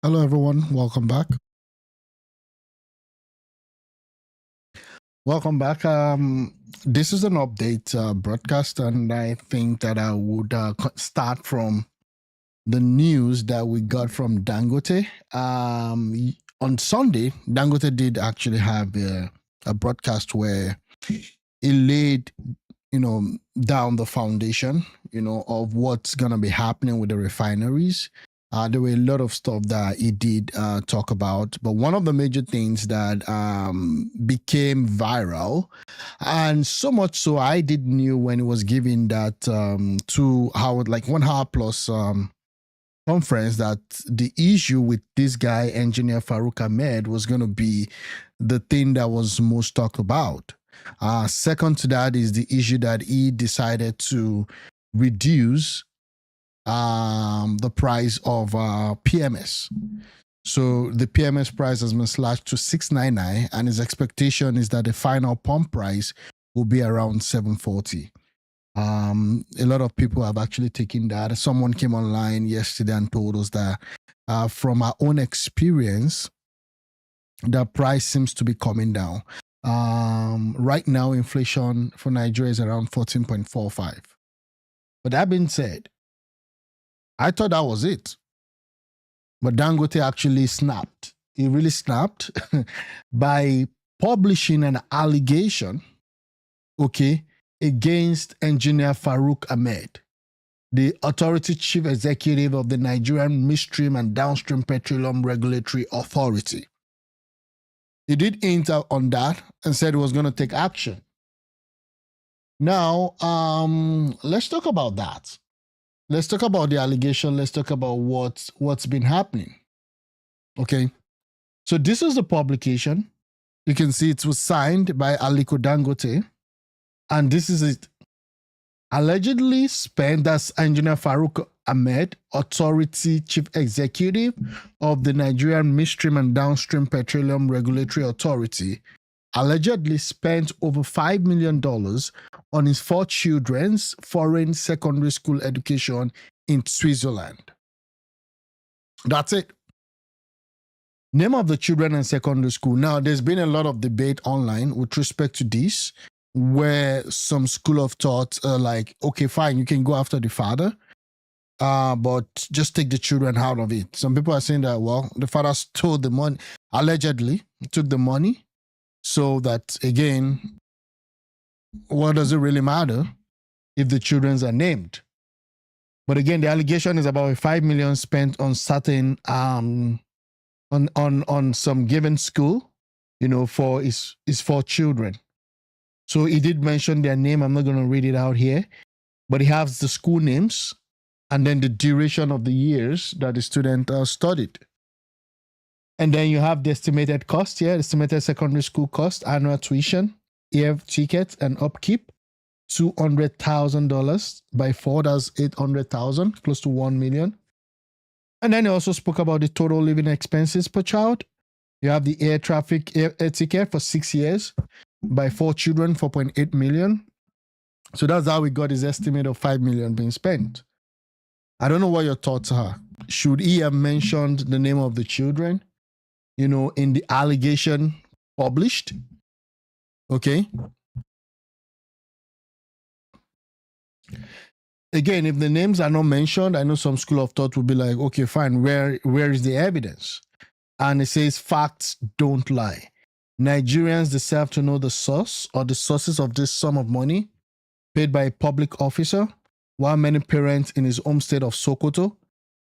Hello, everyone. Welcome back. Welcome back. This is an update broadcast, and I think that I would start from the news that we got from Dangote. On Sunday, Dangote did actually have a broadcast where he laid, down the foundation, of what's gonna be happening with the refineries. There were a lot of stuff that he did talk about, but one of the major things that became viral, and so much so I did knew when he was giving that 2 hour, like 1 hour plus conference, that the issue with this guy, engineer Farouk Ahmed, was going to be the thing that was most talked about. Second to that is the issue that he decided to reduce the price of PMS. So the PMS price has been slashed to $6.99, and his expectation is that the final pump price will be around $7.40. A lot of people have actually taken that. Someone came online yesterday and told us that from our own experience, the price seems to be coming down. Right now, inflation for Nigeria is around 14.45. But that being said, I thought that was it. But Dangote actually snapped. He really snapped by publishing an allegation, against engineer Farouk Ahmed, the authority chief executive of the Nigerian Midstream and Downstream Petroleum Regulatory Authority. He did hint on that and said he was going to take action. Now, let's talk about that. Let's talk about the allegation. Let's talk about what's been happening. Okay. So this is the publication. You can see it was signed by Aliko Dangote. And this is it. Allegedly spent as engineer Farouk Ahmed, authority chief executive of the Nigerian Midstream and Downstream Petroleum Regulatory Authority, allegedly spent over $5 million on his 4 children's foreign secondary school education in Switzerland. That's it. Name of the children in secondary school. Now, there's been a lot of debate online with respect to this, where some school of thought are like, okay, fine, you can go after the father, but just take the children out of it. Some people are saying that, well, the father stole the money, allegedly took the money, so that, again, what does it really matter if the children are named? But again, the allegation is about $5 million spent on certain on some given school, for his 4 children. So he did mention their name. I'm not going to read it out here, but he has the school names and then the duration of the years that the student studied. And then you have the estimated cost here, estimated secondary school cost, annual tuition, air tickets, and upkeep, $200,000 by 4, that's $800,000, close to $1 million. And then he also spoke about the total living expenses per child. You have the air ticket for 6 years by 4 children, $4.8 million. So that's how we got his estimate of $5 million being spent. I don't know what your thoughts are. Should he have mentioned the name of the children, in the allegation published? Okay. Again, if the names are not mentioned, I know some school of thought will be like, okay, fine, where is the evidence? And it says facts don't lie. Nigerians deserve to know the source or the sources of this sum of money paid by a public officer, while many parents in his home state of Sokoto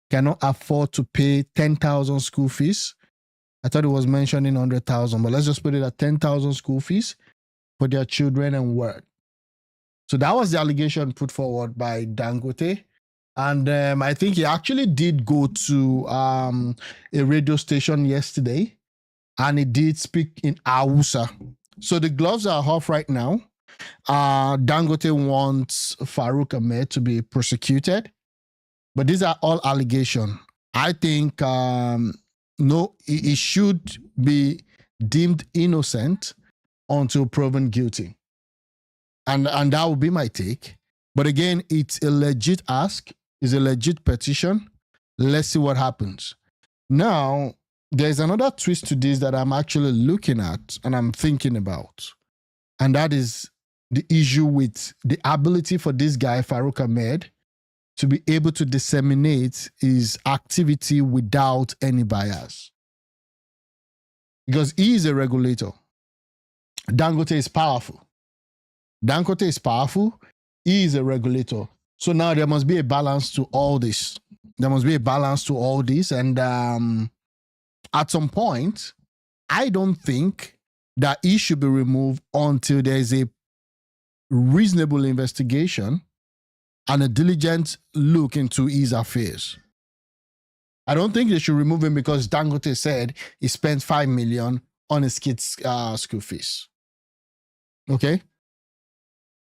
cannot afford to pay 10,000 school fees. I thought it was mentioning 100,000, but let's just put it at 10,000 school fees for their children and work. So that was the allegation put forward by Dangote. And I think he actually did go to a radio station yesterday, and he did speak in Hausa. So the gloves are off right now. Dangote wants Farouk Ahmed to be prosecuted, but these are all allegations. I think no, he should be deemed innocent until proven guilty, and that would be my take. But again, it's a legit ask, it's a legit petition. Let's see what happens. Now, there's another twist to this that I'm actually looking at and I'm thinking about. And that is the issue with the ability for this guy, Farouk Ahmed, to be able to disseminate his activity without any bias. Because he is a regulator. Dangote is powerful. Dangote is powerful. He is a regulator. So now there must be a balance to all this. There must be a balance to all this. And at some point, I don't think that he should be removed until there is a reasonable investigation and a diligent look into his affairs. I don't think they should remove him because Dangote said he spent $5 million on his kids' school fees. Okay?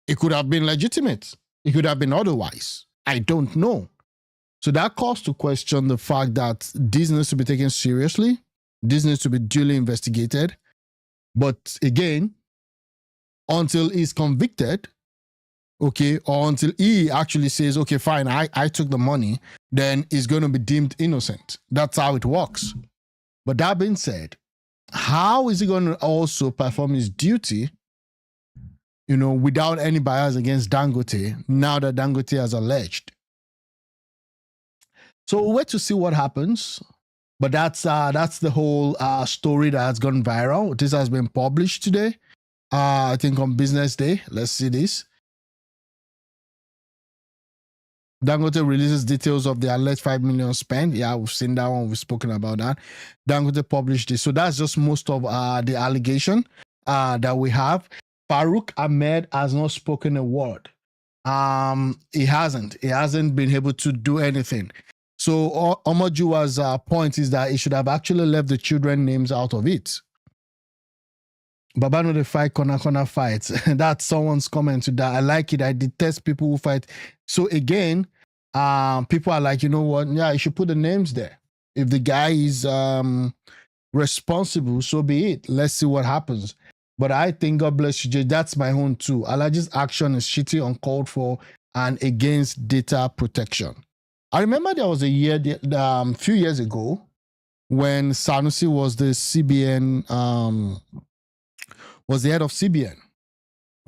It could have been legitimate. It could have been otherwise. I don't know. So that calls to question the fact that this needs to be taken seriously. This needs to be duly investigated. But again, until he's convicted, okay, or until he actually says, okay, fine, I took the money, then he's going to be deemed innocent. That's how it works. But that being said, how is he going to also perform his duty, without any bias against Dangote, now that Dangote has alleged? So we'll wait to see what happens. But that's the whole story that has gone viral. This has been published today, I think on Business Day. Let's see this. Dangote releases details of the alleged $5 million spent. Yeah, we've seen that one. We've spoken about that. Dangote published this. So that's just most of the allegation that we have. Farouk Ahmed has not spoken a word. He hasn't been able to do anything. So Omojuwa's point is that he should have actually left the children names out of it. Baba no dey fight corner fights. That's someone's comment to that. I like it. I detest people who fight. So again, people are like, you know what? Yeah, you should put the names there. If the guy is responsible, so be it. Let's see what happens. But I think, God bless you, Jay, that's my own too. Alhaji's action is shitty, uncalled for, and against data protection. I remember there was a few years ago when Sanusi was the CBN, was the head of CBN,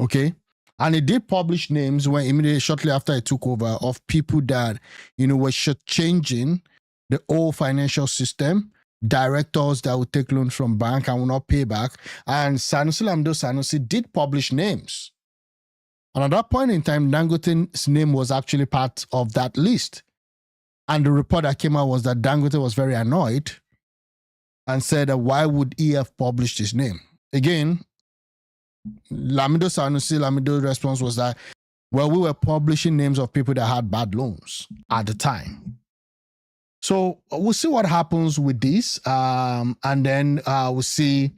okay? And he did publish names when immediately, shortly after he took over, of people that, were changing the whole financial system, directors that would take loans from bank and will not pay back. And Sanusi did publish names. And at that point in time, Dangote's name was actually part of that list. And the report that came out was that Dangote was very annoyed and said, why would he have published his name? Again, Lamido's response was that, well, we were publishing names of people that had bad loans at the time. So we'll see what happens with this. And then we'll see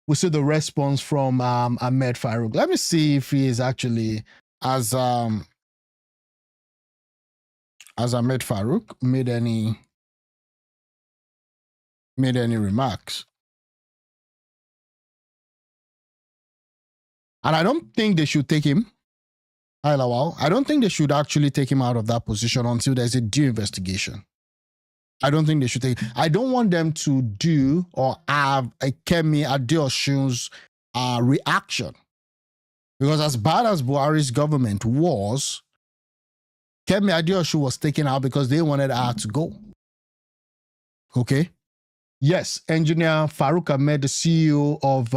the response from Ahmed Farouk. Let me see if he is actually as Ahmed Farouk made any remarks. And I don't think they should take him. I don't think they should actually take him out of that position until there's a due investigation. I don't think they should take. I don't want them to do or have a Kemi Adeosun's reaction. Because as bad as Buhari's government was, Kemi Adeosun was taken out because they wanted her to go. Okay? Yes, engineer Farouk Ahmed, the CEO of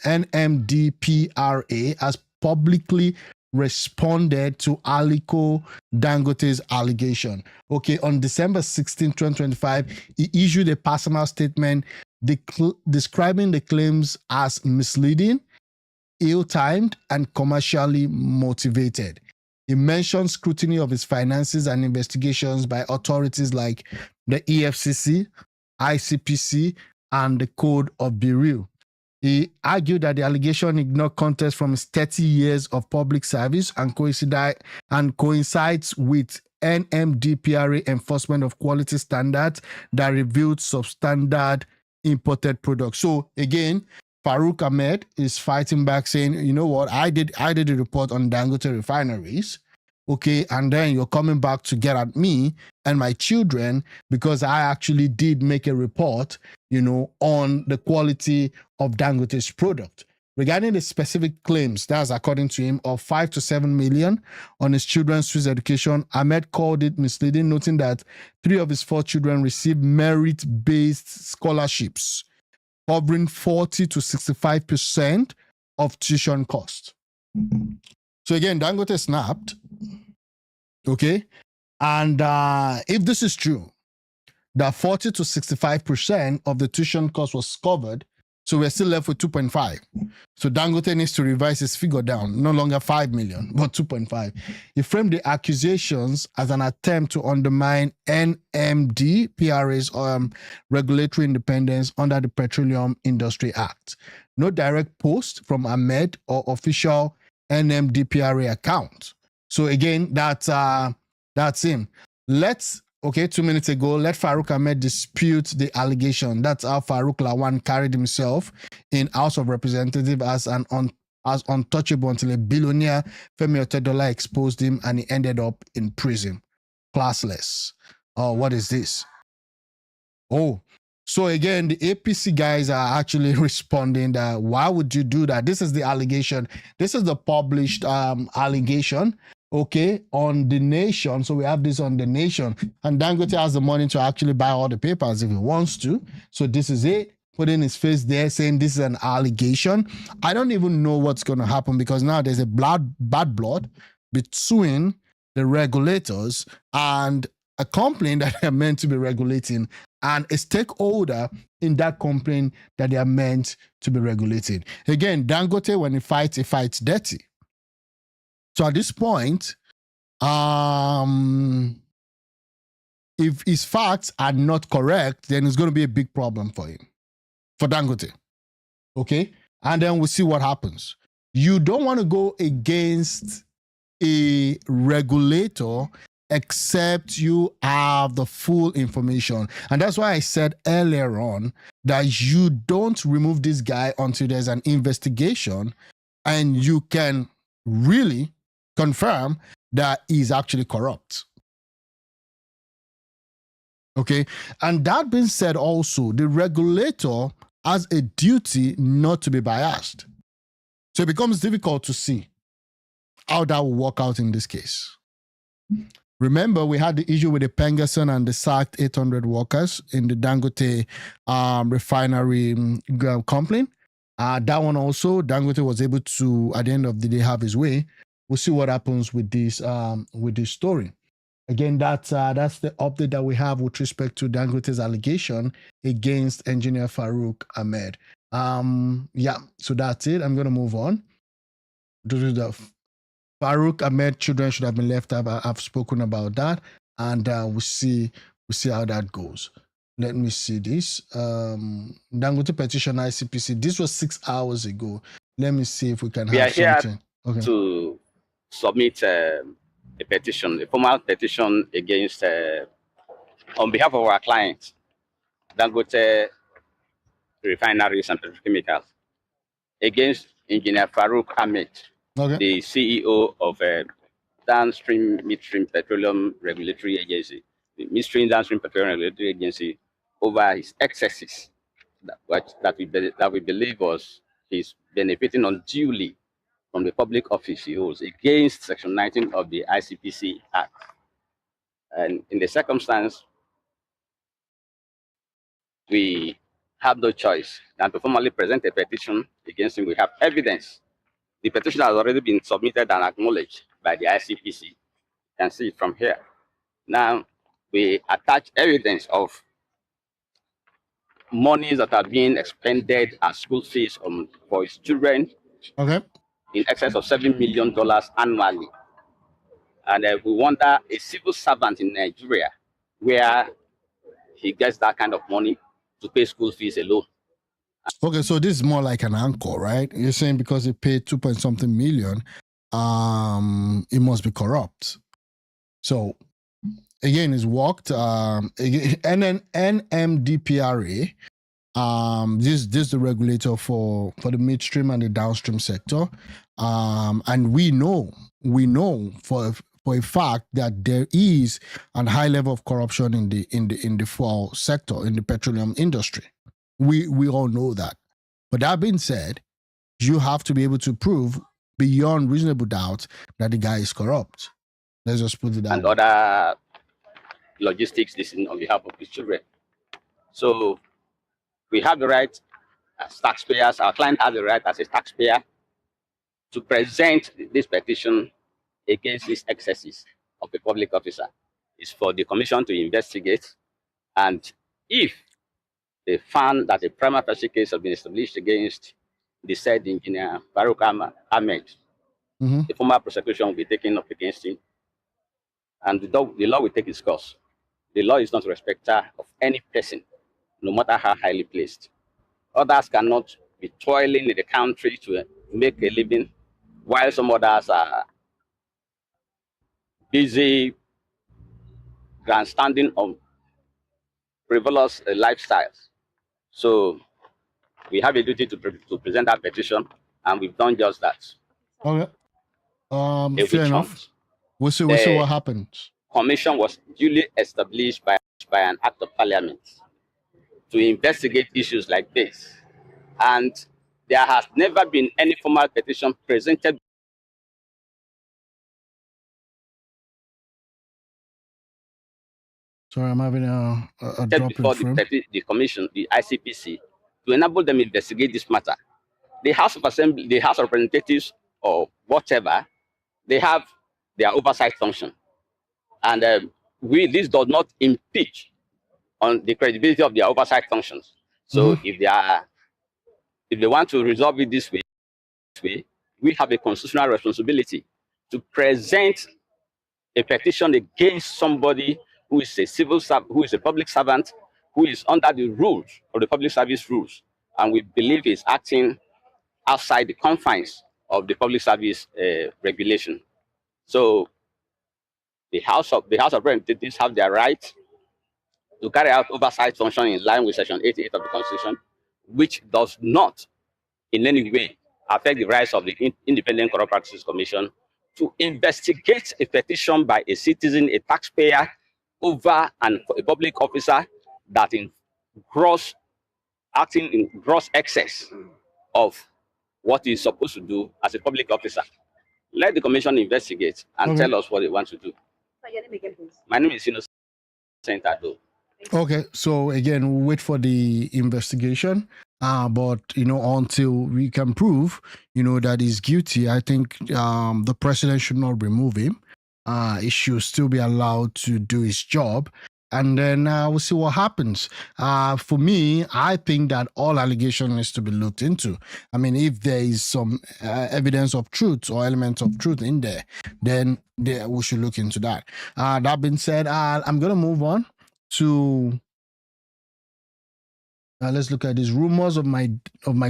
NMDPRA, has publicly responded to Aliko Dangote's allegation. Okay, on December 16, 2025, he issued a personal statement describing the claims as misleading, ill-timed, and commercially motivated. He mentioned scrutiny of his finances and investigations by authorities like the EFCC, Icpc, and the Code of Bureau. He argued that the allegation ignored context from his 30 years of public service and coincides with NMDPRA enforcement of quality standards that revealed substandard imported products. So again, Farouk Ahmed is fighting back saying, you know what, I did a report on Dangote refineries, okay, and then you're coming back to get at me and my children because I actually did make a report, on the quality of Dangote's product. Regarding the specific claims, that's according to him, of 5 to 7 million on his children's Swiss education, Ahmed called it misleading, noting that 3 of his 4 children received merit-based scholarships, covering 40 to 65% of tuition costs. So again, Dangote snapped, okay? And if this is true, that 40 to 65% of the tuition cost was covered, so we're still left with 2.5. So Dangote needs to revise his figure down, no longer 5 million, but 2.5. He framed the accusations as an attempt to undermine NMD PRA's regulatory independence under the Petroleum Industry Act. No direct post from Ahmed or official NMD PRA account. So again, that's him. 2 minutes ago, let Farouk Ahmed dispute the allegation. That's how Farouk Lawan carried himself in House of Representatives as untouchable until a billionaire, Femi Otedola, exposed him and he ended up in prison. Classless. Oh, what is this? Oh, so again, the APC guys are actually responding that why would you do that? This is the allegation. This is the published allegation, okay, on The Nation. So we have this on The Nation. And Dangote has the money to actually buy all the papers if he wants to. So this is it. Putting his face there saying this is an allegation. I don't even know what's going to happen because now there's a bad blood between the regulators and a company that they're meant to be regulating and a stakeholder in that company that they are meant to be regulating. Again, Dangote, when he fights dirty. So at this point, if his facts are not correct, then it's going to be a big problem for him, for Dangote. Okay? And then we'll see what happens. You don't want to go against a regulator except you have the full information. And that's why I said earlier on that you don't remove this guy until there's an investigation and you can really confirm that he's actually corrupt. Okay? And that being said also, the regulator has a duty not to be biased. So it becomes difficult to see how that will work out in this case. Remember, we had the issue with the Pengerson and the sacked 800 workers in the Dangote refinery complaint. That one also, Dangote was able to, at the end of the day, have his way. We'll see what happens with this story. Again, that's the update that we have with respect to Dangote's allegation against engineer Farouk Ahmed. So that's it. I'm going to move on. Farouk Ahmed children should have been left out. I've spoken about that, and we'll see how that goes. Let me see this. Dangote petition Icpc. This was 6 hours ago. Let me see if we can have something. Okay. To submit a petition, a formal petition against, on behalf of our clients, Dangote Refineries and Petrochemicals, against Engineer Farouk Ahmed, the CEO of Downstream Midstream Petroleum Regulatory Agency, the Midstream Downstream Petroleum Regulatory Agency, over his excesses that we believe was he's benefiting unduly from the public office he holds against Section 19 of the Icpc Act. And in the circumstance, we have no choice than to formally present a petition against him. We have evidence. The petition has already been submitted and acknowledged by the Icpc. You can see it from here. Now, we attach evidence of monies that are being expended as school fees for his children, in excess of $7 million annually. And we wonder, a civil servant in Nigeria, where he gets that kind of money to pay school fees alone. Okay, so this is more like an anchor, right? You're saying because he paid 2-point-something million, it must be corrupt. So again, it's worked. And then NMDPRA, this is the regulator for the midstream and the downstream sector. And we know for for a fact that there is a high level of corruption in the fuel sector, in the petroleum industry. We all know that. But that being said, you have to be able to prove beyond reasonable doubt that the guy is corrupt. Let's just put it that and way. other logistics decisions on behalf of his children. So we have the right as taxpayers, our client has the right as a taxpayer to present this petition against these excesses of a public officer. It's for the commission to investigate, and if they found that a prima facie case has been established against the said engineer Farouk Ahmed, the formal prosecution will be taken up against him, and the law will take its course. The law is not a respecter of any person, no matter how highly placed. Others cannot be toiling in the country to make a living, while some others are busy grandstanding on frivolous lifestyles. So we have a duty to present that petition, and we've done just that. Okay. Fair enough. We'll see what happens. Commission was duly established by an act of parliament to investigate issues like this. And there has never been any formal petition presented. Sorry, I'm having a drop before in frame. the commission, the Icpc, to enable them to investigate this matter. The House of Assembly, the House of Representatives, or whatever, they have their oversight function. And this does not impinge on the credibility of their oversight functions. So if they want to resolve it this way, we have a constitutional responsibility to present a petition against somebody who is a public servant, who is under the rules of the public service rules, and we believe is acting outside the confines of the public service regulation. So the House of Representatives have their right to carry out oversight function in line with Section 88 of the Constitution, which does not in any way affect the rights of the Independent Corrupt Practices Commission to investigate a petition by a citizen, a taxpayer, over a public officer that acting in gross excess of what he's supposed to do as a public officer. Let the commission investigate and tell us what they want to do. My name is Innocent Ado. Okay, so again, we'll wait for the investigation. But until we can prove, that he's guilty, I think the president should not remove him. He should still be allowed to do his job. And then we'll see what happens. For me, I think that all allegation needs to be looked into. I mean, if there is some evidence of truth or elements of truth in there, then we should look into that. That being said, I'm going to move on to let's look at these rumors of my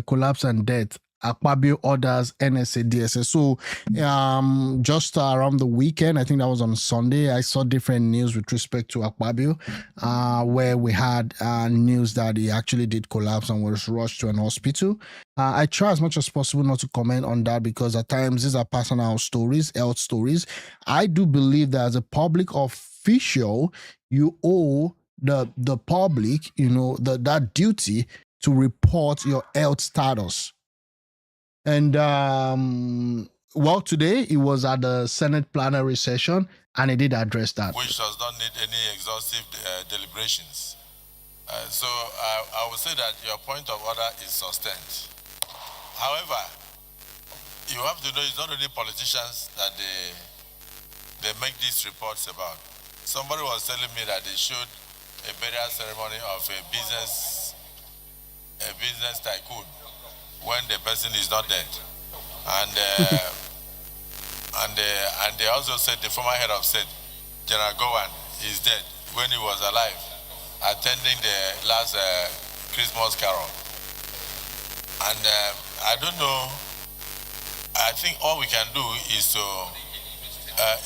collapse and death. Akpabio orders NSA DSS. So just around the weekend, I think that was on Sunday, I saw different news with respect to Akpabio, where we had news that he actually did collapse and was rushed to an hospital. I try as much as possible not to comment on that because at times these are personal stories, health stories. I do believe that as a public official, you owe the public, that duty to report your health status. And today it was at the Senate plenary session, and it did address that. Which does not need any exhaustive deliberations. So I would say that your point of order is sustained. However, you have to know it's not only politicians that they make these reports about. Somebody was telling me that they showed a burial ceremony of a business tycoon when the person is not dead, and they also said the former head of state, General Gowan, is dead when he was alive, attending the last Christmas carol. And I don't know. I think all we can do is to.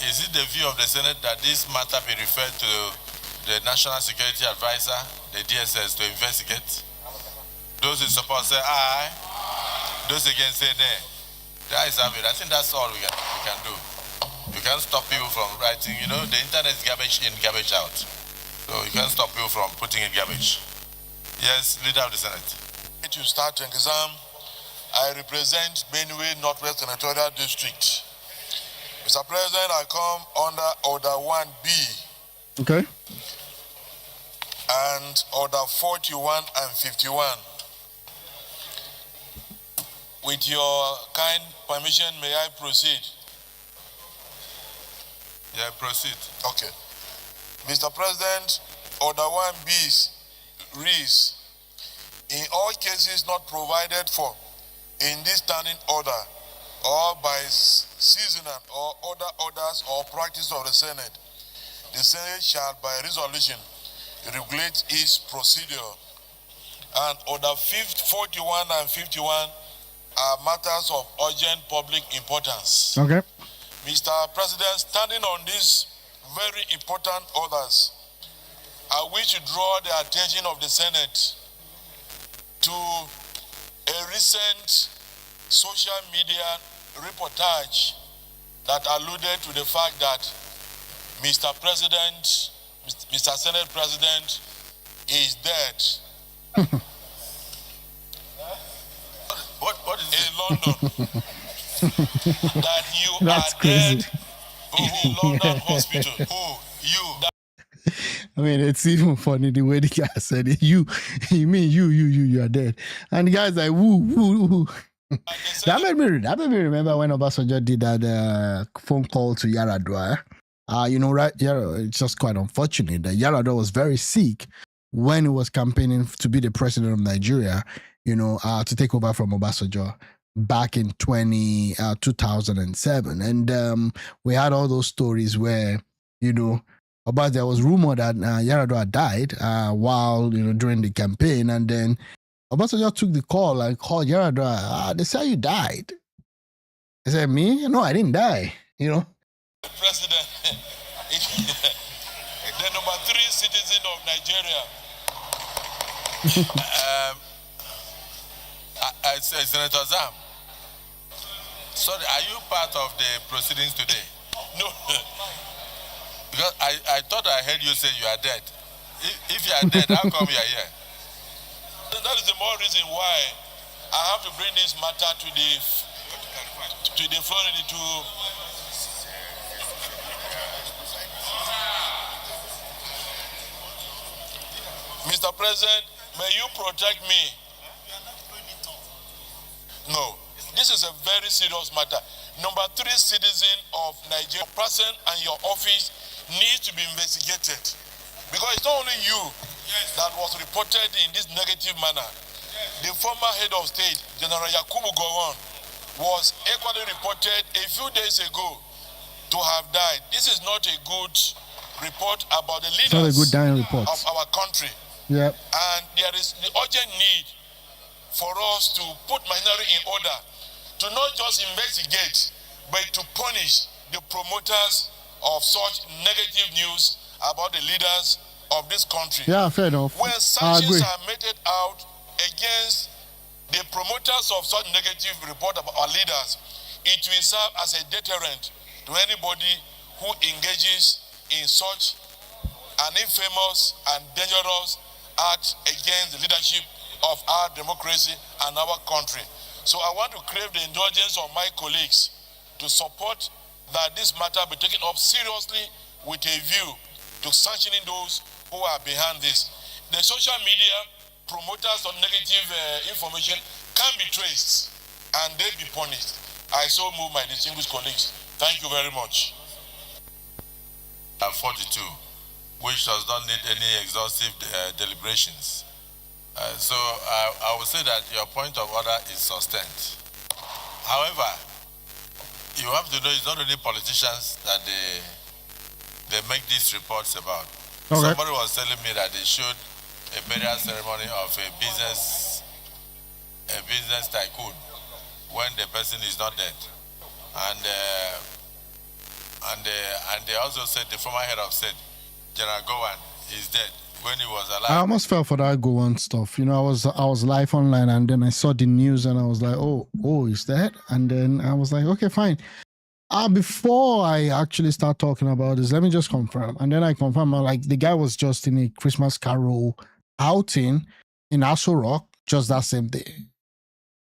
Is it the view of the Senate that this matter be referred to the National Security Advisor, the DSS, to investigate? Those in support say aye. Those against say nay. That is it. I think that's all we can do. We can't stop people from writing. You know, the internet is garbage in, garbage out. So you can't stop people from putting in garbage. Yes, Leader of the Senate. To start an exam, I represent Benue Northwest Senatorial District. Mr. President, I come under Order 1B. Okay. And Order 41 and 51. With your kind permission, may I proceed? Yeah, proceed. Okay. Mr. President, Order 1B reads, in all cases not provided for in this standing order or by seasonal or other orders or practice of the Senate, the Senate shall by resolution regulate its procedure. And Order 41 and 51 are matters of urgent public importance. Okay. Mr. President, standing on these very important orders, I wish to draw the attention of the Senate to a recent social media reportage that alluded to the fact that Mr. President, Mr. Senate President is dead. What is in it? London. That you That's are crazy. dead in London hospital. Who? You. I mean, it's even funny the way the guy said it. You mean you are dead. And the guy's like, woo. That made me remember when Obasanjo did that phone call to Yaradua. Right? It's just quite unfortunate that Yaradua was very sick when he was campaigning to be the president of Nigeria, to take over from Obasanjo back in 2007. And we had all those stories where, about there was rumor that Yaradua died while, during the campaign. And then Obasanjo took the call and called Yaradua. They say you died. I said, me? No, I didn't die, President, the number 3 citizen of Nigeria. Senator Zam, sorry, are you part of the proceedings today? No. Because I thought I heard you say you are dead. If you are dead, how come you are here? That is the more reason why I have to bring this matter to the floor. Mr. President, may you protect me. No, this is a very serious matter. Number 3 citizen of Nigeria, person and your office needs to be investigated. Because it's not only you that was reported in this negative manner. The former head of state, General Yakubu Gowon, was equally reported a few days ago to have died. This is not a good report about the leaders of our country. Yep. And there is the urgent need for us to put machinery in order to not just investigate, but to punish the promoters of such negative news about the leaders of this country. Yeah, fair enough. When sanctions are meted out against the promoters of such negative report about our leaders, it will serve as a deterrent to anybody who engages in such an infamous and dangerous act against the leadership of our democracy and our country. So I want to crave the indulgence of my colleagues to support that this matter be taken up seriously with a view to sanctioning those who are behind this. The social media promoters of negative information can be traced and they be punished. I so move my distinguished colleagues. Thank you very much. 42, which does not need any exhaustive deliberations. So I would say that your point of order is sustained. However, you have to know it's not only politicians that they make these reports about. Okay. Somebody was telling me that they showed a burial ceremony of a business tycoon when the person is not dead, and they also said the former head of state, General Gowon, is dead when he was alive. I almost fell for that Gowon stuff. I was live online and then I saw the news and I was like, oh, is that? And then I was like, okay, fine. Before I actually start talking about this, let me just confirm. And then I confirm, like, the guy was just in a Christmas Carol outing in Aso Rock just that same day.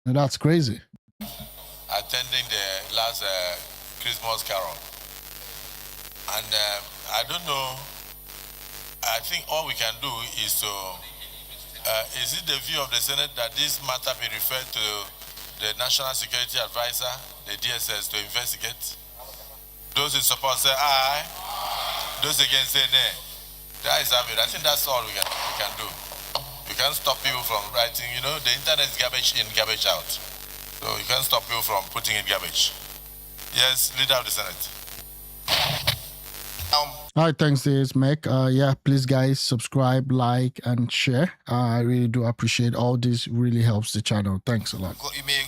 And that's crazy. Attending the last Christmas Carol. And I don't know, I think all we can do is to, is it the view of the Senate that this matter be referred to the National Security Advisor, the DSS, to investigate? Those in support say aye, those against say nay. That is it. I think that's all we can do. You can't stop people from writing, you know, the internet is garbage in, garbage out. So you can't stop people from putting in garbage. Yes, Leader of the Senate. All right, thanks, this Mac. Yeah, please, guys, subscribe, like, and share. I really do appreciate all this. Really helps the channel. Thanks a lot. You may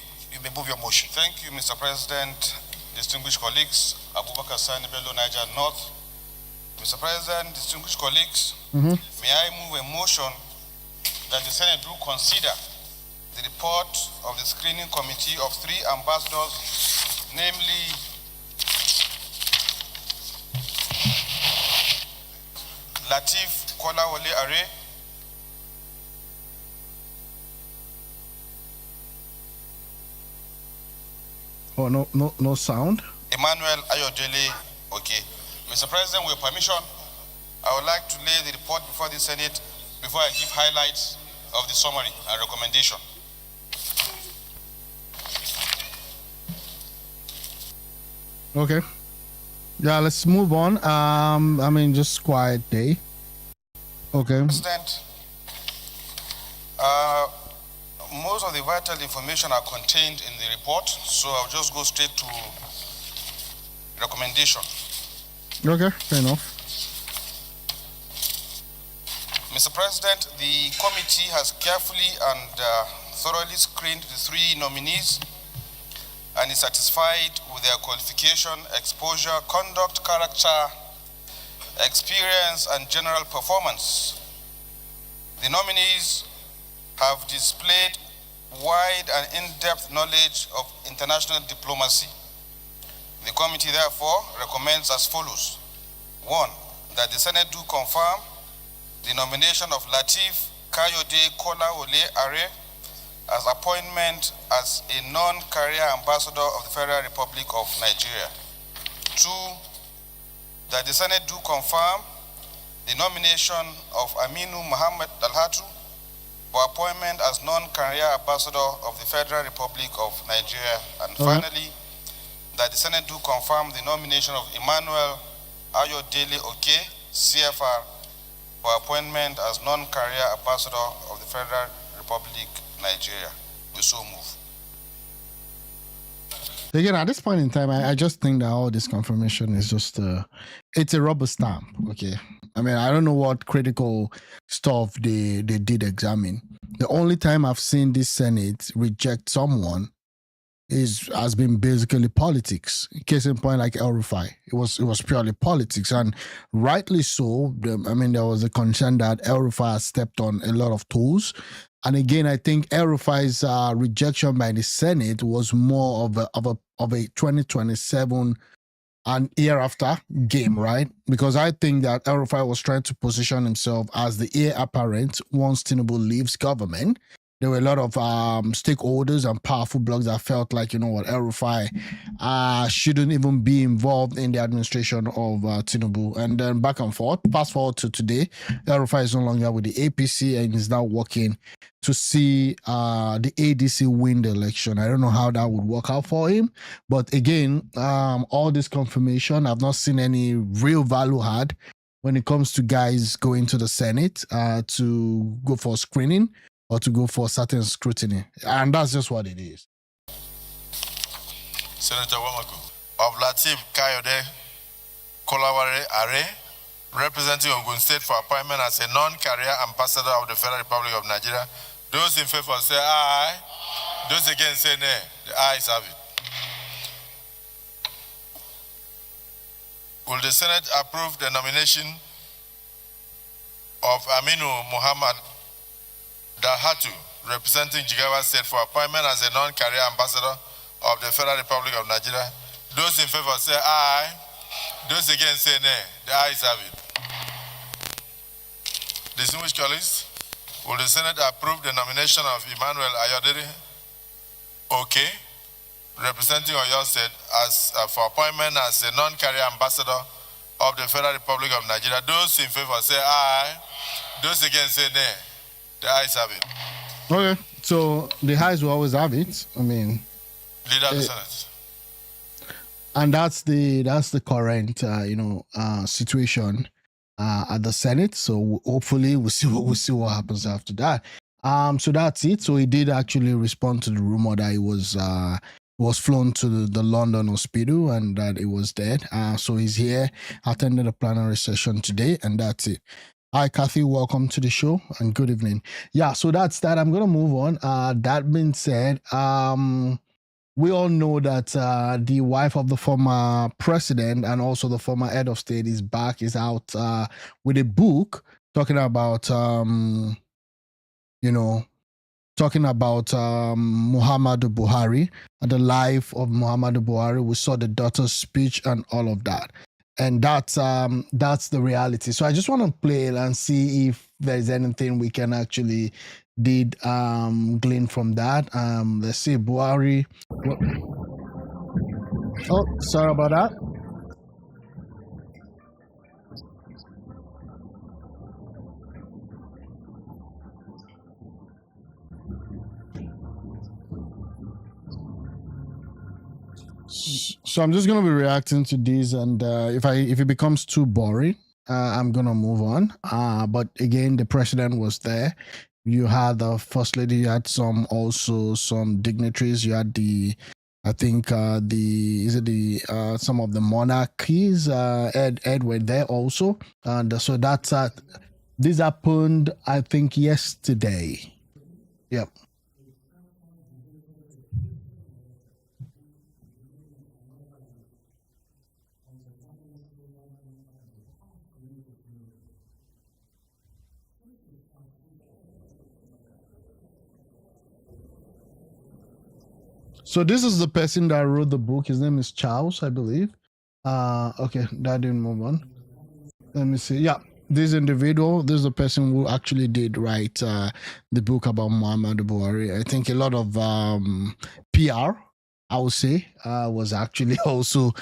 move your motion. Thank you, Mr. President, distinguished colleagues, Abubakar Sani Bello, Niger North. Mr. President, distinguished colleagues, may I move a motion that the Senate do consider the report of the screening committee of 3 ambassadors, namely Latif Kolawole Are, Oh, no sound. Emmanuel Ayodele. Okay. Mr. President, with your permission, I would like to lay the report before the Senate before I give highlights of the summary and recommendation. Okay. Yeah, let's move on. I mean, just quiet day. Okay. President, most of the vital information are contained in the report, so I'll just go straight to recommendation. Okay, fair enough. Mr. President, the committee has carefully and thoroughly screened the 3 nominees and is satisfied with their qualification, exposure, conduct, character, experience, and general performance. The nominees have displayed wide and in-depth knowledge of international diplomacy. The committee therefore recommends as follows. 1, that the Senate do confirm the nomination of Latif Kayode Kolawole Are as appointment as a non-career ambassador of the Federal Republic of Nigeria. 2, that the Senate do confirm the nomination of Aminu Muhammad Dalhatu for appointment as non-career ambassador of the Federal Republic of Nigeria. And finally, that the Senate do confirm the nomination of Emmanuel Ayodele Oke, CFR, for appointment as non-career ambassador of the Federal Republic Nigeria. We so move. Again, at this point in time, I just think that all this confirmation is just it's a rubber stamp. Okay, I mean, I don't know what critical stuff they did examine. The only time I've seen this Senate reject someone has been basically politics. Case in point, like El Rufai, it was purely politics, and rightly so. I mean, there was a concern that El Rufai has stepped on a lot of toes. And again, I think El Rufai's rejection by the Senate was more of a 2027 and year after game, right? Because I think that El Rufai was trying to position himself as the heir apparent once Tinubu leaves government. There were a lot of stakeholders and powerful blocs that felt like, you know what, El Rufai shouldn't even be involved in the administration of Tinubu. And then back and forth, fast forward to today, El Rufai is no longer with the APC and is now working to see the ADC win the election. I don't know how that would work out for him. But again, all this confirmation, I've not seen any real value add when it comes to guys going to the Senate to go for screening or to go for certain scrutiny. And that's just what it is. Senator Wamaku, of Latif Kayode Kolawole Are, representing Ogun State for appointment as a non-career ambassador of the Federal Republic of Nigeria. Those in favor say aye. Those against say nay. The ayes have it. Will the Senate approve the nomination of Aminu Muhammad Dalhatu, representing Jigawa State for appointment as a non-career ambassador of the Federal Republic of Nigeria? Those in favor say aye. Those against say nay. The ayes have it. Distinguished colleagues, will the Senate approve the nomination of Emmanuel Ayodele? Okay. Representing Oyo State as for appointment as a non-career ambassador of the Federal Republic of Nigeria. Those in favor say aye. Those against say nay. The ayes have it. Okay, so the ayes will always have it. I mean, Leader of the Senate. And that's the current situation at the Senate. So hopefully we'll see what happens after that. So that's it. So he did actually respond to the rumor that he was flown to the London hospital and that he was dead. So he's here, attended a plenary session today, and that's it. Hi, Kathy. Welcome to the show and good evening. Yeah, so that's that. I'm gonna move on. That being said, we all know that the wife of the former president and also the former head of state is out with a book talking about Muhammadu Buhari and the life of Muhammadu Buhari. We saw the daughter's speech and all of that. And that's the reality. So I just want to play it and see if there's anything we can actually glean from that. Let's see, Buhari. Oh, sorry about that. So I'm just gonna be reacting to these, and if it becomes too boring, I'm gonna move on. But again, the president was there. You had the first lady. You had some dignitaries. You had some of the monarchies. Ed were there also, and so that's this happened, I think, yesterday. Yep. So this is the person that wrote the book. His name is Charles, I believe. Okay, that didn't move on. Let me see. Yeah, this individual, this is the person who actually did write the book about Muhammadu Buhari. I think a lot of PR, I would say, was actually also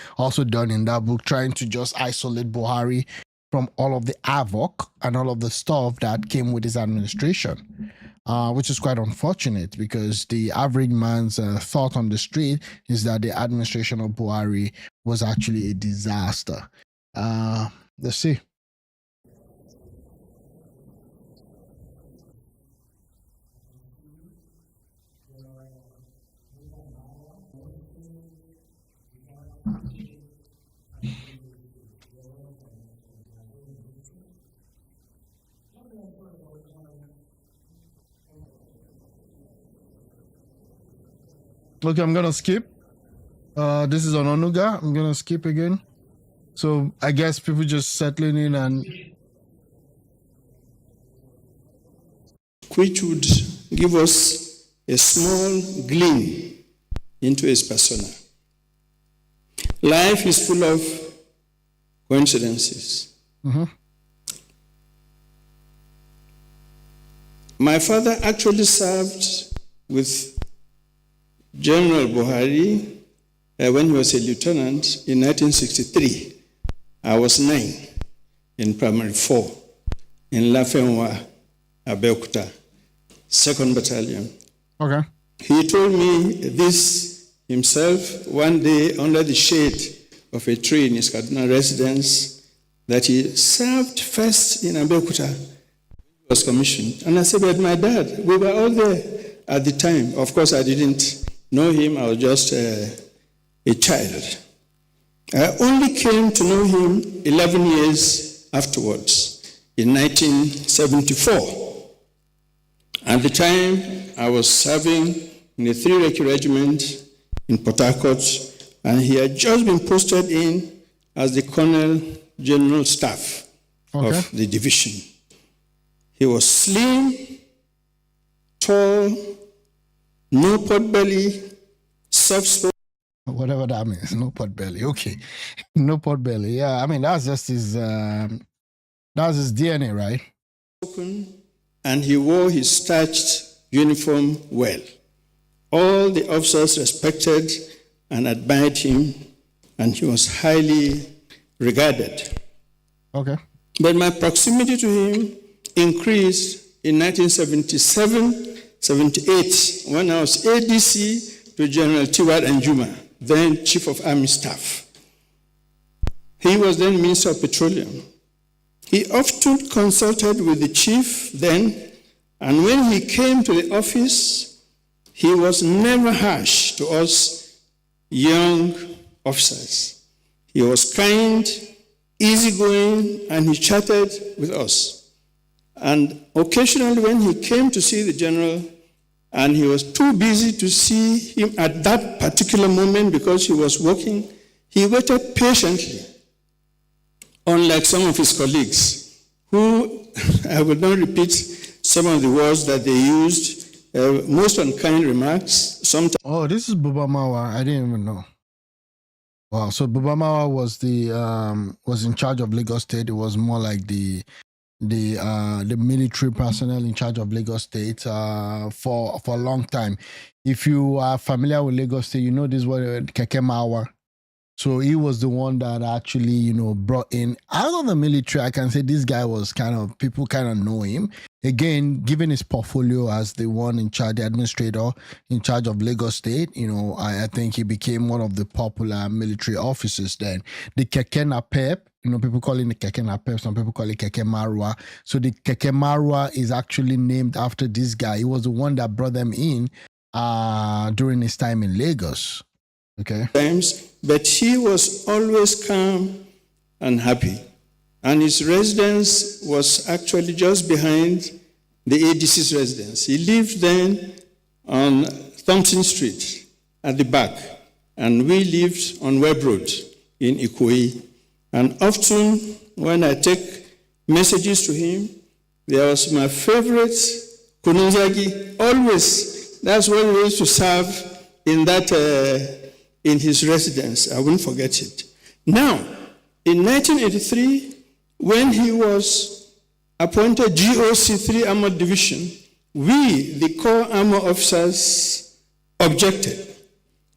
done in that book, trying to just isolate Buhari from all of the havoc and all of the stuff that came with his administration. Which is quite unfortunate because the average man's thought on the street is that the administration of Buhari was actually a disaster. Let's see. Okay, I'm gonna skip. This is on Onuga. I'm gonna skip again. So I guess people just settling in and which would give us a small gleam into his persona. Life is full of coincidences. Mm-hmm. My father actually served with General Buhari when he was a lieutenant in 1963. I was 9 in primary 4 in Lafenwa, Abeokuta, 2nd Battalion. Okay. He told me this himself one day under the shade of a tree in his Kaduna residence, that he served first in Abeokuta, was commissioned. And I said, but my dad, we were all there at the time. Of course, I didn't know him. I was just a child. I only came to know him 11 years afterwards, in 1974. At the time, I was serving in a 3-recce regiment in Port Harcourt, and he had just been posted in as the Colonel General Staff of the division. He was slim, tall, no pot belly, soft-spoken. Whatever that means. No pot belly. Okay. No pot belly. Yeah. I mean, that's just his DNA, right? Open, and he wore his starched uniform well. All the officers respected and admired him, and he was highly regarded. Okay. But my proximity to him increased in 1977, 78, when I was ADC to General Tiwad Anjuma, then Chief of Army Staff. He was then Minister of Petroleum. He often consulted with the chief then, and when he came to the office, he was never harsh to us young officers. He was kind, easygoing, and he chatted with us. And occasionally when he came to see the general, and he was too busy to see him at that particular moment because he was working, he waited patiently, unlike some of his colleagues, who, I will not repeat some of the words that they used, most unkind remarks, sometimes. Oh, this is Bubamawa. I didn't even know. Wow. So Bubamawa was in charge of Lagos State. It was more like the military personnel in charge of Lagos State for a long time. If you are familiar with Lagos State, you know this was Keke Mawa. So he was the one that actually, brought in out of the military. I can say this guy was people kind of know him. Again, given his portfolio as the one in charge, the administrator in charge of Lagos State, I think he became one of the popular military officers then. The Keke Napep, people call it the Keke Napep, some people call it Keke Marwa. So the Keke Marwa is actually named after this guy. He was the one that brought them in during his time in Lagos. Okay. But he was always calm and happy. And his residence was actually just behind the ADC's residence. He lived then on Thompson Street at the back, and we lived on Webb Road in Ikoyi. And often when I take messages to him, there was my favorite Kununzagi, always. That's what we used to serve in that in his residence. I won't forget it. Now, in 1983, when he was appointed GOC 3 Armored Division, we, the Corps Armor officers, objected.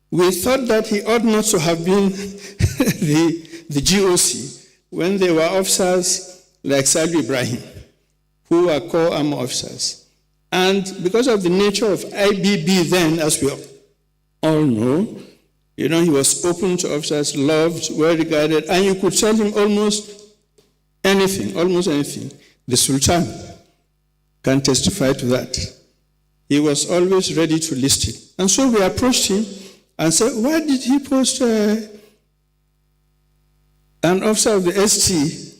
We thought that he ought not to have been the GOC when there were officers like Salvi Ibrahim, who were Corps Armor officers. And because of the nature of IBB then, as we all know, he was open to officers, loved, well regarded, and you could tell him almost anything. The Sultan can testify to that. He was always ready to listen. And so we approached him and said, why did he post an officer of the ST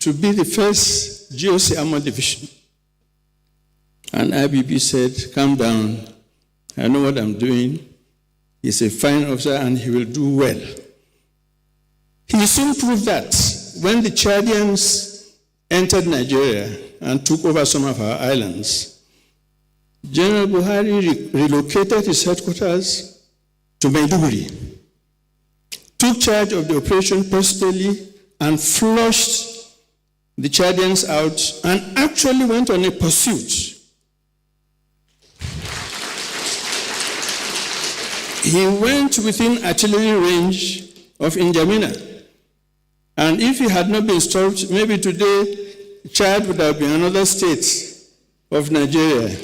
to be the first GOC Armored Division? And IBB said, calm down, I know what I'm doing. He's a fine officer and he will do well. He soon proved that when the Chadians entered Nigeria and took over some of our islands, General Buhari relocated his headquarters to Maiduguri, took charge of the operation personally, and flushed the Chadians out and actually went on a pursuit. He went within artillery range of N'Djamena. And if he had not been stopped, maybe today Chad would have been another state of Nigeria.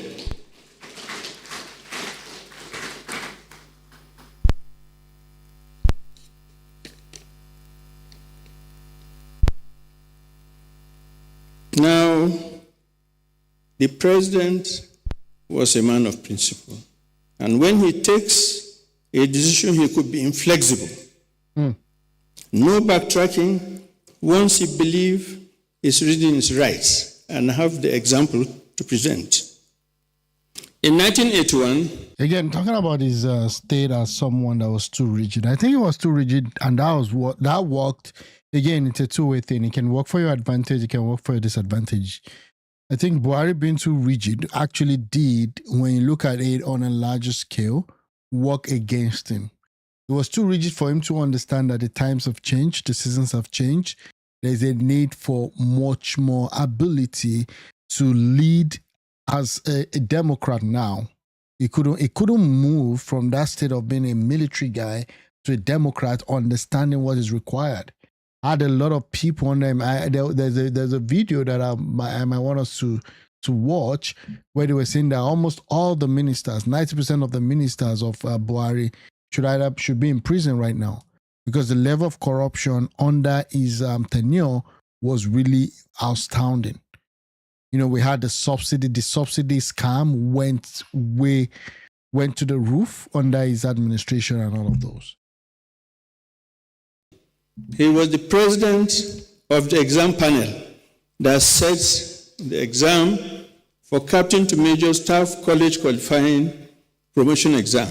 Now, the president was a man of principle. And when he takes a decision, he could be inflexible. No backtracking. Once he believes his reading is right, and have the example to present. In 1981... Again, talking about his state as someone that was too rigid. I think he was too rigid, and that worked. Again, it's a two-way thing. It can work for your advantage, it can work for your disadvantage. I think Buhari being too rigid actually did, when you look at it on a larger scale, work against him. It was too rigid for him to understand that the times have changed, the seasons have changed. There's a need for much more ability to lead as a Democrat now. He couldn't move from that state of being a military guy to a Democrat, understanding what is required. I had a lot of people on them. There's a video that I might want us to watch where they were saying that almost all the ministers, 90% of the ministers of Buhari should be in prison right now, because the level of corruption under his tenure was really astounding. You know, we had the subsidy scam went to the roof under his administration and all of those. He was the president of the exam panel that sets the exam for captain to major staff college qualifying promotion exam.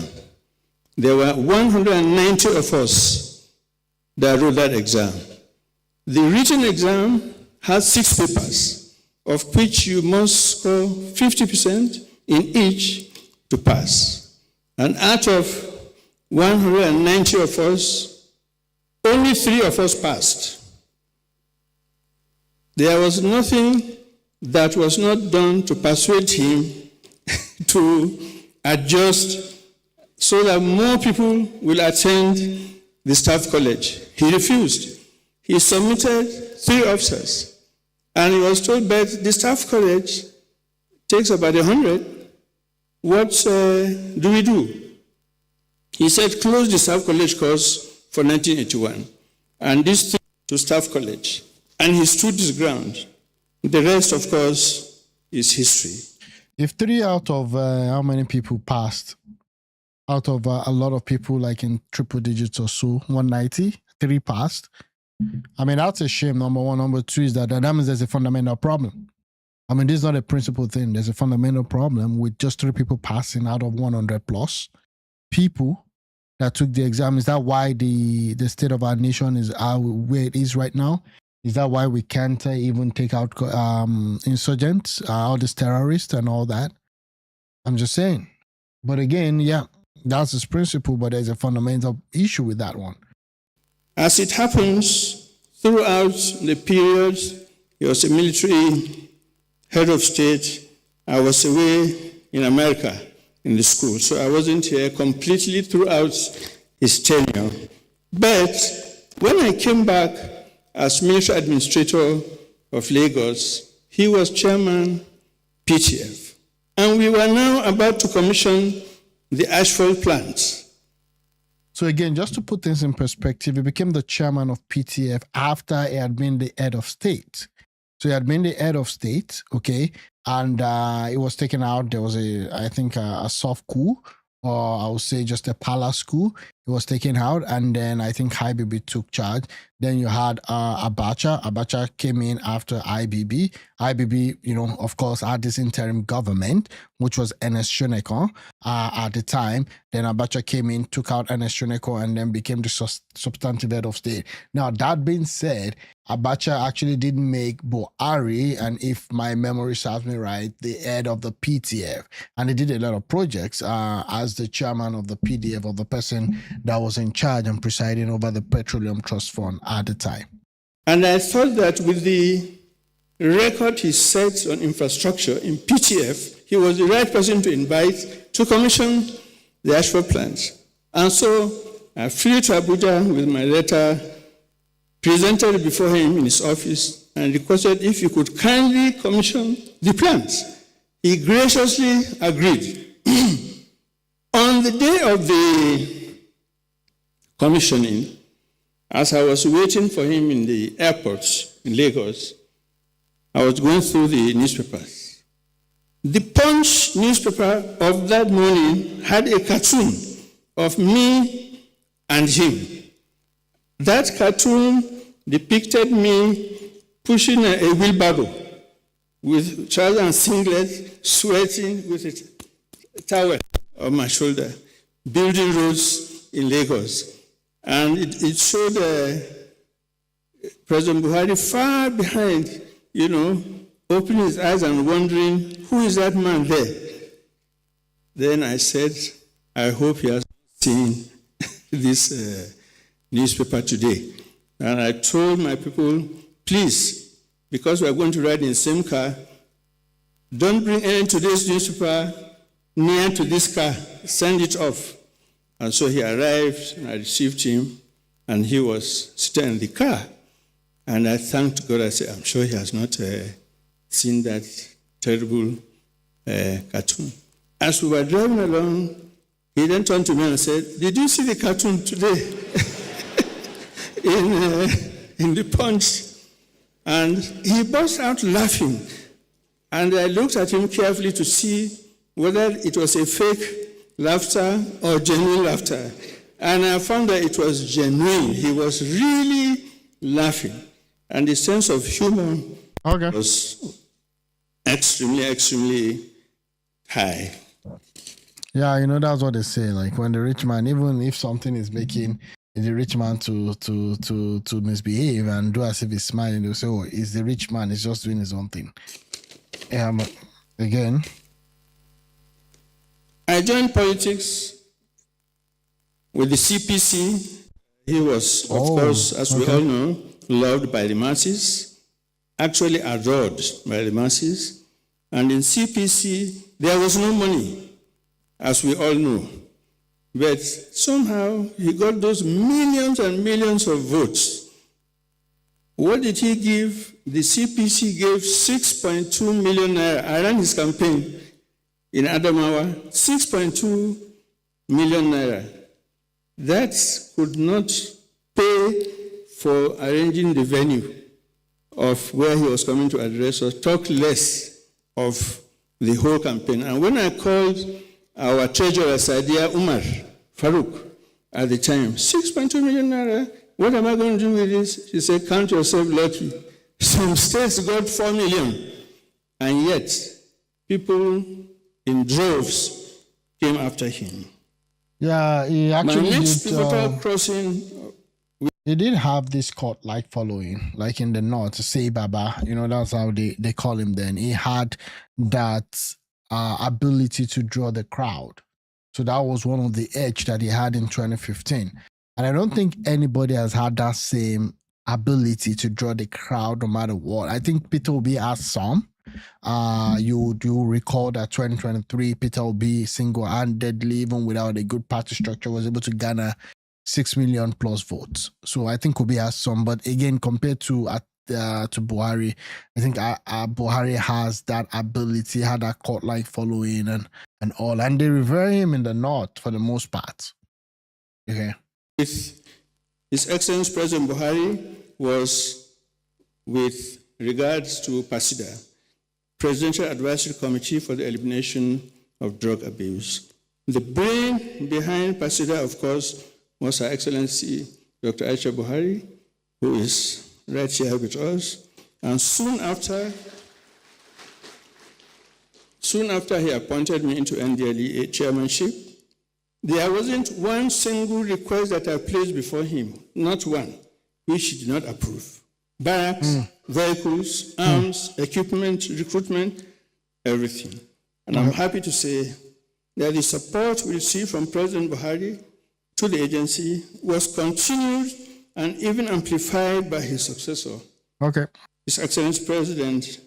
There were 190 of us that wrote that exam. The written exam has 6 papers, of which you must score 50% in each to pass. And out of 190 of us, only 3 of us passed. There was nothing that was not done to persuade him to adjust so that more people will attend the staff college. He refused. He submitted 3 officers, and he was told, but the staff college takes about 100. What do we do? He said, close the staff college course for 1981, and this thing to staff college. And he stood his ground. The rest, of course, is history. If 3 out of how many people passed, out of a lot of people, like in triple digits or so, 190, 3 passed. I mean, that's a shame, number one. Number 2 is that means there's a fundamental problem. I mean, this is not a principal thing. There's a fundamental problem with just 3 people passing out of 100 plus people that took the exam. Is that why the state of our nation is where it is right now? Is that why we can't even take out insurgents, all these terrorists and all that? I'm just saying. But again, yeah, that's his principle, but there's a fundamental issue with that one. As it happens, throughout the period, he was a military head of state. I was away in America in the school, so I wasn't here completely throughout his tenure. But when I came back as military administrator of Lagos, he was chairman PTF. And we were now about to commission the asphalt plant. So again, just to put things in perspective, he became the chairman of PTF after he had been the head of state. So he had been the head of state, okay, and it was taken out. There was a soft coup, or I would say just a palace coup. It was taken out, and then I think IBB took charge. Then you had Abacha. Abacha came in after IBB. IBB, of course, had this interim government, which was Ernest Shonekan at the time. Then Abacha came in, took out Ernest Shonekan, and then became the substantive head of state. Now, that being said, Abacha actually didn't make Buhari, and if my memory serves me right, the head of the PTF. And he did a lot of projects as the chairman of the PDF, or the person that was in charge and presiding over the Petroleum Trust Fund at the time. And I thought that with the record he set on infrastructure in PTF, he was the right person to invite to commission the asphalt plant. And so I flew to Abuja with my letter, presented it before him in his office, and requested if he could kindly commission the plant. He graciously agreed. On the day of the commissioning, as I was waiting for him in the airport in Lagos, I was going through the newspapers. The Punch newspaper of that morning had a cartoon of me and him. That cartoon depicted me pushing a wheelbarrow with trousers and singlet, sweating with a towel on my shoulder, building roads in Lagos. And it showed President Buhari far behind, opening his eyes and wondering, who is that man there? Then I said, I hope he has seen this newspaper today. And I told my people, please, because we are going to ride in the same car, don't bring any today's newspaper near to this car. Send it off. And so he arrived, and I received him, and he was sitting in the car. And I thanked God. I said, I'm sure he has not seen that terrible cartoon. As we were driving along, he then turned to me and said, did you see the cartoon today in the Punch? And he burst out laughing. And I looked at him carefully to see whether it was a fake laughter or genuine laughter. And I found that it was genuine. He was really laughing. And the sense of humor was extremely, extremely high. Yeah, you know, that's what they say. Like when the rich man, even if something is making the rich man to misbehave and do as if he's smiling, they'll say, oh, it's the rich man, he's just doing his own thing. But again, I joined politics with the CPC. He was, of course, as we all know, loved by the masses, actually adored by the masses. And in CPC, there was no money, as we all know. But somehow, he got those millions and millions of votes. What did he give? The CPC gave 6.2 million naira. I ran his campaign in Adamawa, 6.2 million naira. That could not pay for arranging the venue of where he was coming to address us, talk less of the whole campaign. And when I called our treasurer, Sadia Umar Farouk, at the time, 6.2 million naira, what am I going to do with this? She said, count yourself lucky. Some states got 4 million. And yet, people in droves came after him. Yeah, he actually crossing. He did have this cult-like following, like in the north, Say Baba, you know, that's how they call him then. He had that ability to draw the crowd. So that was one of the edge that he had in 2015. And I don't think anybody has had that same ability to draw the crowd no matter what. I think Peter Obi has some. You recall that 2023, Peter Obi single-handedly, even without a good party structure, was able to garner 6 million plus votes. So I think Obi has some, but again, compared to Buhari, I think Buhari has that ability, had that cult-like following and all, and they revere him in the north for the most part. Okay. His Excellency President Buhari was with regards to PASIDA, Presidential Advisory Committee for the Elimination of Drug Abuse. The brain behind PASIDA, of course, was Her Excellency Dr. Aisha Buhari, who is right here with us. And soon after he appointed me into NDLEA chairmanship, there wasn't one single request that I placed before him, not one, which he did not approve. Barracks, vehicles, arms, equipment, recruitment, everything. And I'm happy to say that the support we received from President Buhari to the agency was continued and even amplified by his successor. Okay. His Excellency President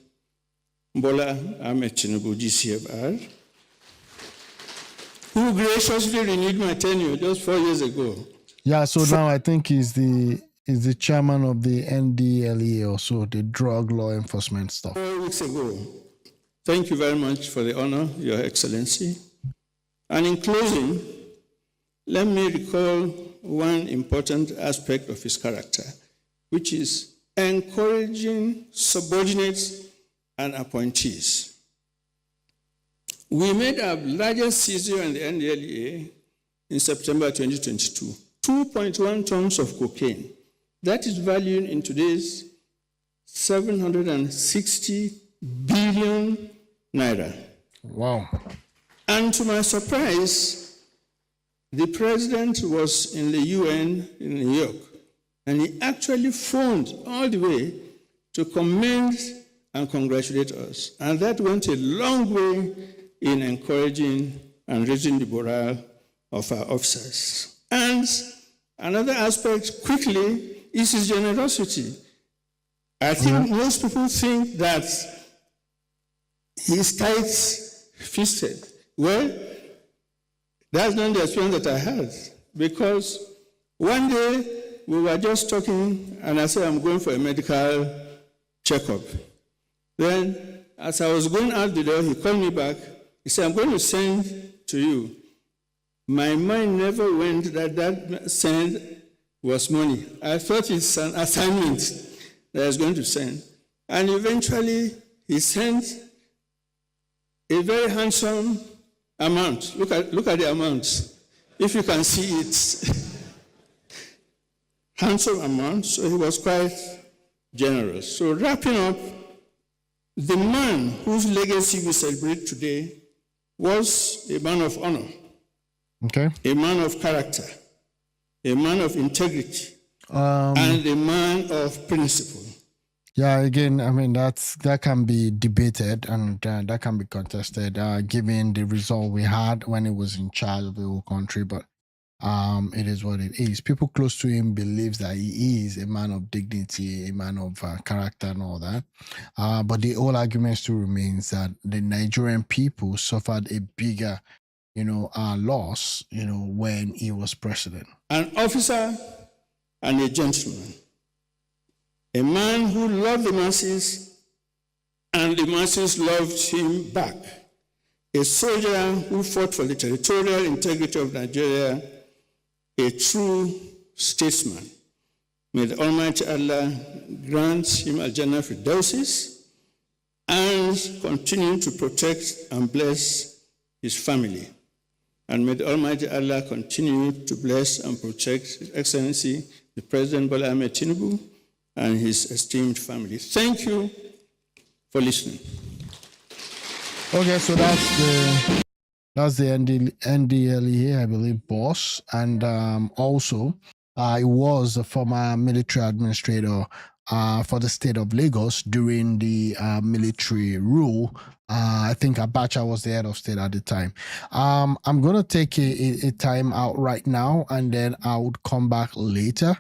Bola Ahmed Tinubu, GCFR, who graciously renewed my tenure just 4 years ago. Yeah, so now I think he's the chairman of the NDLEA, or so, the drug law enforcement stuff. 4 weeks ago. Thank you very much for the honor, Your Excellency. And in closing, let me recall one important aspect of his character, which is encouraging subordinates and appointees. We made our largest seizure in the NDLEA in September 2022, 2.1 tons of cocaine. That is valued in today's 760 billion naira. Wow. And to my surprise, the president was in the UN in New York, and he actually phoned all the way to commend and congratulate us. And that went a long way in encouraging and raising the morale of our officers. And Another aspect, quickly, is his generosity. I think most people think that he's tight-fisted. Well, that's not the experience that I had, because one day we were just talking, and I said, I'm going for a medical checkup. Then, as I was going out the door, he called me back. He said, I'm going to send to you. My mind never went that send was money. I thought it's an assignment that I was going to send. And eventually, he sent a very handsome amount. Look at the amount. If you can see it. Handsome amount, so he was quite generous. So wrapping up, the man whose legacy we celebrate today was a man of honor, a man of character, a man of integrity, and a man of principle. Yeah, again, I mean, that can be debated and that can be contested, given the result we had when he was in charge of the whole country. But it is what it is. People close to him believes that he is a man of dignity, a man of character and all that. But the whole argument still remains that the Nigerian people suffered a bigger, loss, when he was president. An officer and a gentleman. A man who loved the masses and the masses loved him back. A soldier who fought for the territorial integrity of Nigeria. A true statesman. May the Almighty Allah grant him Al-Jannah Firdausis and continue to protect and bless his family. And may the Almighty Allah continue to bless and protect His Excellency, the President Bola Ahmed Tinubu, and his esteemed family. Thank you for listening. Okay, so that's the NDLEA, I believe, boss. And also, I was a former military administrator for the state of Lagos during the military rule. I think Abacha was the head of state at the time. I'm going to take a time out right now, and then I would come back later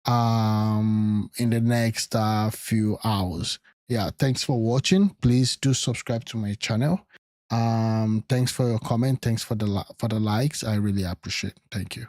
in the next few hours. Yeah, thanks for watching. Please do subscribe to my channel. Thanks for your comment. Thanks for the likes. I really appreciate it. Thank you.